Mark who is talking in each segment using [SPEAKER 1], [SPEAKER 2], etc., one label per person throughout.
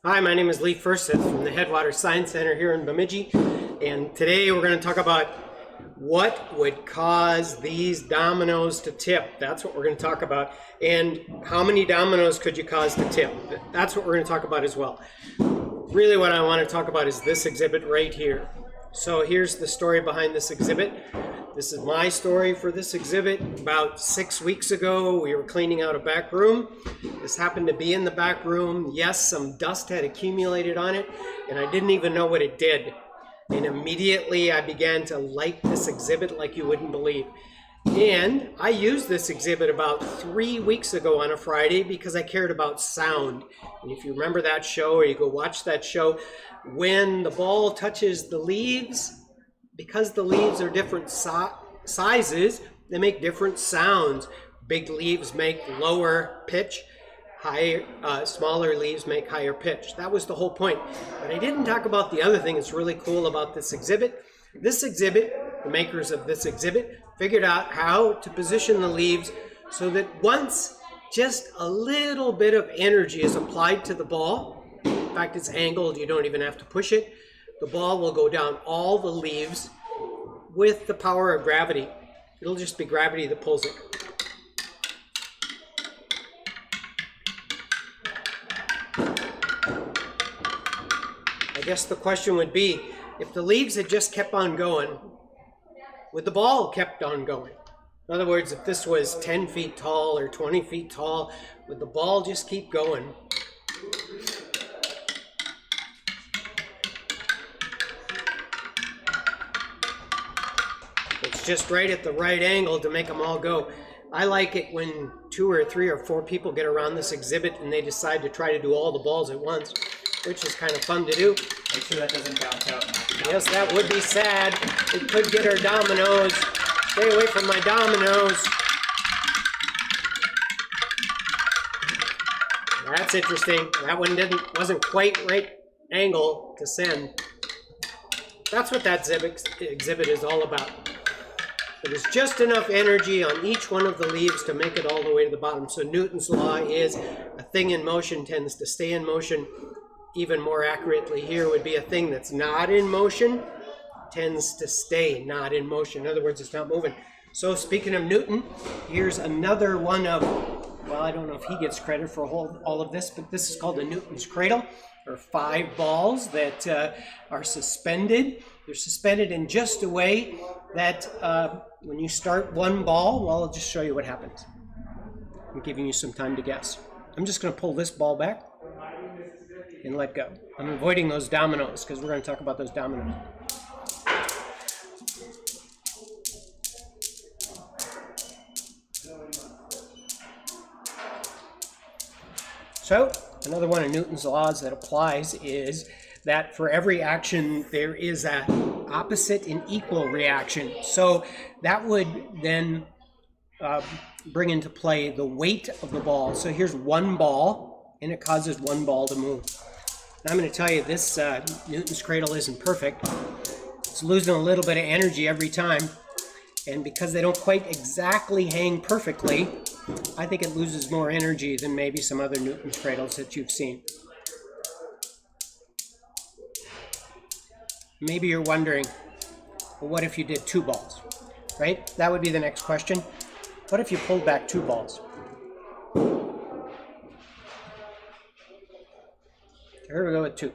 [SPEAKER 1] Hi, my name is Lee Furseth from the Headwater Science Center here in Bemidji, and today we're going to talk about what would cause these dominoes to tip. That's what we're going to talk about. And how many dominoes could you cause to tip? That's what we're going to talk about as well. Really what I want to talk about is this exhibit right here. So here's the story behind this exhibit. This is my story for this exhibit. About 6 weeks ago, we were cleaning out a back room. This happened to be in the back room. Yes, some dust had accumulated on it, and I didn't even know what it did. And immediately I began to like this exhibit like you wouldn't believe. And I used this exhibit about 3 weeks ago on a Friday because I cared about sound. And if you remember that show, or you go watch that show, when the ball touches the leaves, because the leaves are different sizes, they make different sounds. Big leaves make lower pitch, smaller leaves make higher pitch. That was the whole point. But I didn't talk about the other thing that's really cool about this exhibit. This exhibit, the makers of this exhibit, figured out how to position the leaves so that once just a little bit of energy is applied to the ball, in fact it's angled, you don't even have to push it, the ball will go down all the leaves with the power of gravity. It'll just be gravity that pulls it. I guess the question would be, if the leaves had just kept on going, would the ball kept on going? In other words, if this was 10 feet tall or 20 feet tall, would the ball just keep going? It's just right at the right angle to make them all go. I like it when 2 or 3 or 4 people get around this exhibit and they decide to try to do all the balls at once, which is kind of fun to do.
[SPEAKER 2] Make sure that doesn't bounce out.
[SPEAKER 1] Yes, that would be sad. It could get our dominoes. Stay away from my dominoes. That's interesting. That one wasn't quite right angle to send. That's what that exhibit is all about. There's just enough energy on each one of the leaves to make it all the way to the bottom. So Newton's law is a thing in motion tends to stay in motion. Even more accurately here would be a thing that's not in motion tends to stay not in motion. In other words, it's not moving. So speaking of Newton, here's another one of, well, I don't know if he gets credit for all of this, but this is called the Newton's cradle. There are 5 balls that are suspended. They're suspended in just a way that when you start one ball, well, I'll just show you what happens. I'm giving you some time to guess. I'm just going to pull this ball back and let go. I'm avoiding those dominoes because we're going to talk about those dominoes. So, another one of Newton's laws that applies is that for every action there is an opposite and equal reaction. So that would then bring into play the weight of the ball. So here's one ball, and it causes one ball to move. And I'm going to tell you this Newton's cradle isn't perfect. It's losing a little bit of energy every time. And because they don't quite exactly hang perfectly, I think it loses more energy than maybe some other Newton's cradles that you've seen. Maybe you're wondering, well, what if you did 2 balls, right? That would be the next question. What if you pulled back 2 balls? Here we go with 2.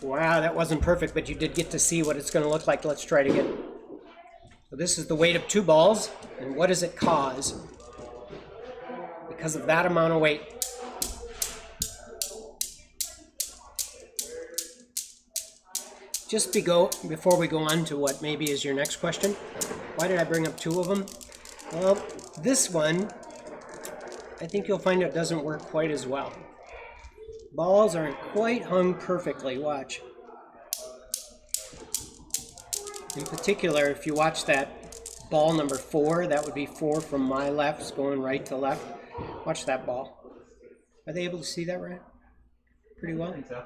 [SPEAKER 1] Wow, that wasn't perfect, but you did get to see what it's going to look like. Let's try it again. So this is the weight of 2 balls, and what does it cause? Because of that amount of weight. Just before we go on to what maybe is your next question, why did I bring up 2 of them? Well, this one, I think you'll find it doesn't work quite as well. Balls aren't quite hung perfectly, watch. In particular, if you watch that ball number 4, that would be 4 from my left, it's going right to left. Watch that ball. Are they able to see that right? Pretty well? I think so.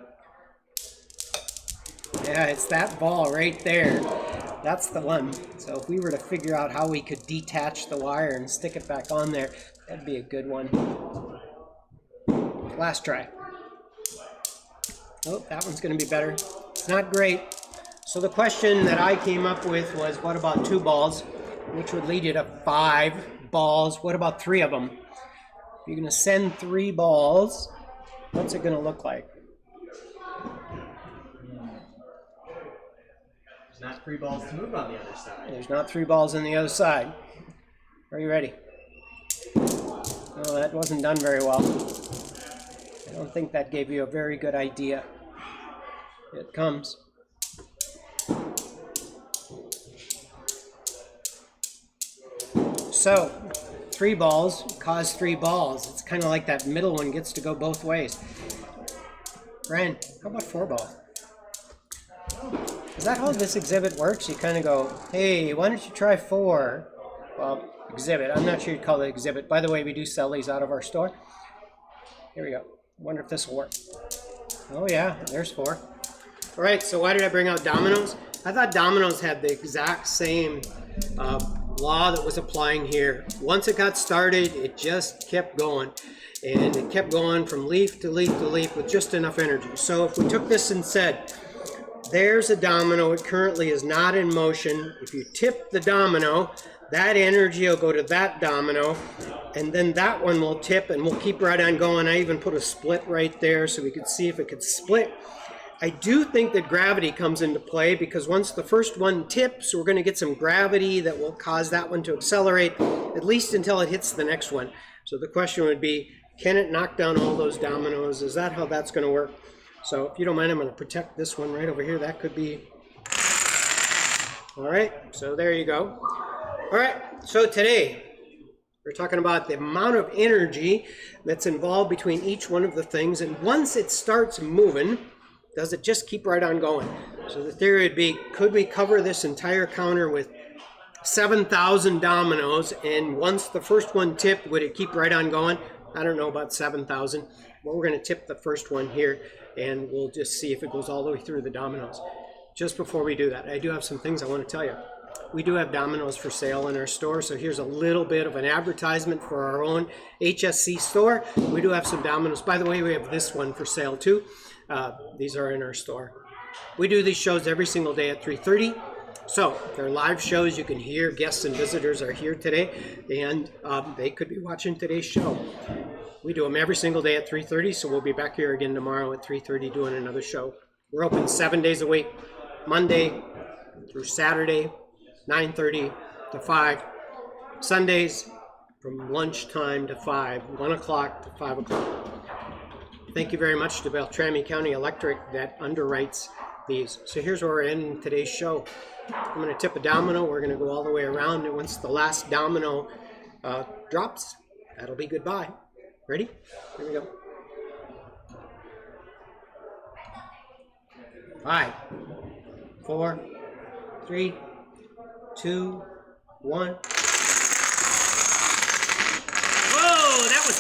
[SPEAKER 1] Yeah, it's that ball right there. That's the one. So if we were to figure out how we could detach the wire and stick it back on there, That'd be a good one. Last try. Oh, that one's going to be better. Not great. So the question that I came up with was, what about 2 balls? Which would lead you to 5 balls. What about 3 of them? If you're going to send 3 balls, what's it going to look like?
[SPEAKER 2] There's not 3 balls to move on the other side.
[SPEAKER 1] There's not 3 balls on the other side. Are you ready? Oh, that wasn't done very well. I don't think that gave you a very good idea. It comes. So, 3 balls cause 3 balls. It's kind of like that middle one gets to go both ways. Ryan, how about 4 balls? Is that how this exhibit works? You kind of go, hey, why don't you try 4? Well, exhibit. I'm not sure you'd call it exhibit. By the way, we do sell these out of our store. Here we go. Wonder if this will work. Oh yeah, there's 4. All right, so why did I bring out dominoes? I thought dominoes had the exact same law that was applying here. Once it got started, it just kept going. And it kept going from leaf to leaf to leaf with just enough energy. So if we took this and said, there's a domino, it currently is not in motion. If you tip the domino, that energy will go to that domino, and then that one will tip and we'll keep right on going. I even put a split right there so we could see if it could split. I do think that gravity comes into play, because once the first one tips, we're going to get some gravity that will cause that one to accelerate, at least until it hits the next one. So the question would be, can it knock down all those dominoes? Is that how that's going to work? So if you don't mind, I'm going to protect this one right over here. That could be... All right, so there you go. All right, so today we're talking about the amount of energy that's involved between each one of the things. And once it starts moving, does it just keep right on going? So the theory would be, could we cover this entire counter with 7,000 dominoes, and once the first one tipped, would it keep right on going? I don't know about 7,000. Well, we're going to tip the first one here, and we'll just see if it goes all the way through the dominoes. Just before we do that, I do have some things I want to tell you. We do have dominoes for sale in our store, so here's a little bit of an advertisement for our own HSC store. We do have some dominoes. By the way, we have this one for sale too. These are in our store. We do these shows every single day at 3:30. So they're live shows. You can hear guests and visitors are here today, and they could be watching today's show. We do them every single day at 3:30, so we'll be back here again tomorrow at 3:30 doing another show. We're open 7 days a week, Monday through Saturday, 9:30 to 5. Sundays from lunchtime to 5, 1 o'clock to 5 o'clock. Thank you very much to Beltrami County Electric that underwrites these. So here's where we're ending today's show. I'm going to tip a domino. We're going to go all the way around, and once the last domino drops, that'll be goodbye. Ready? Here we go. 5, 4, 3, 2, 1.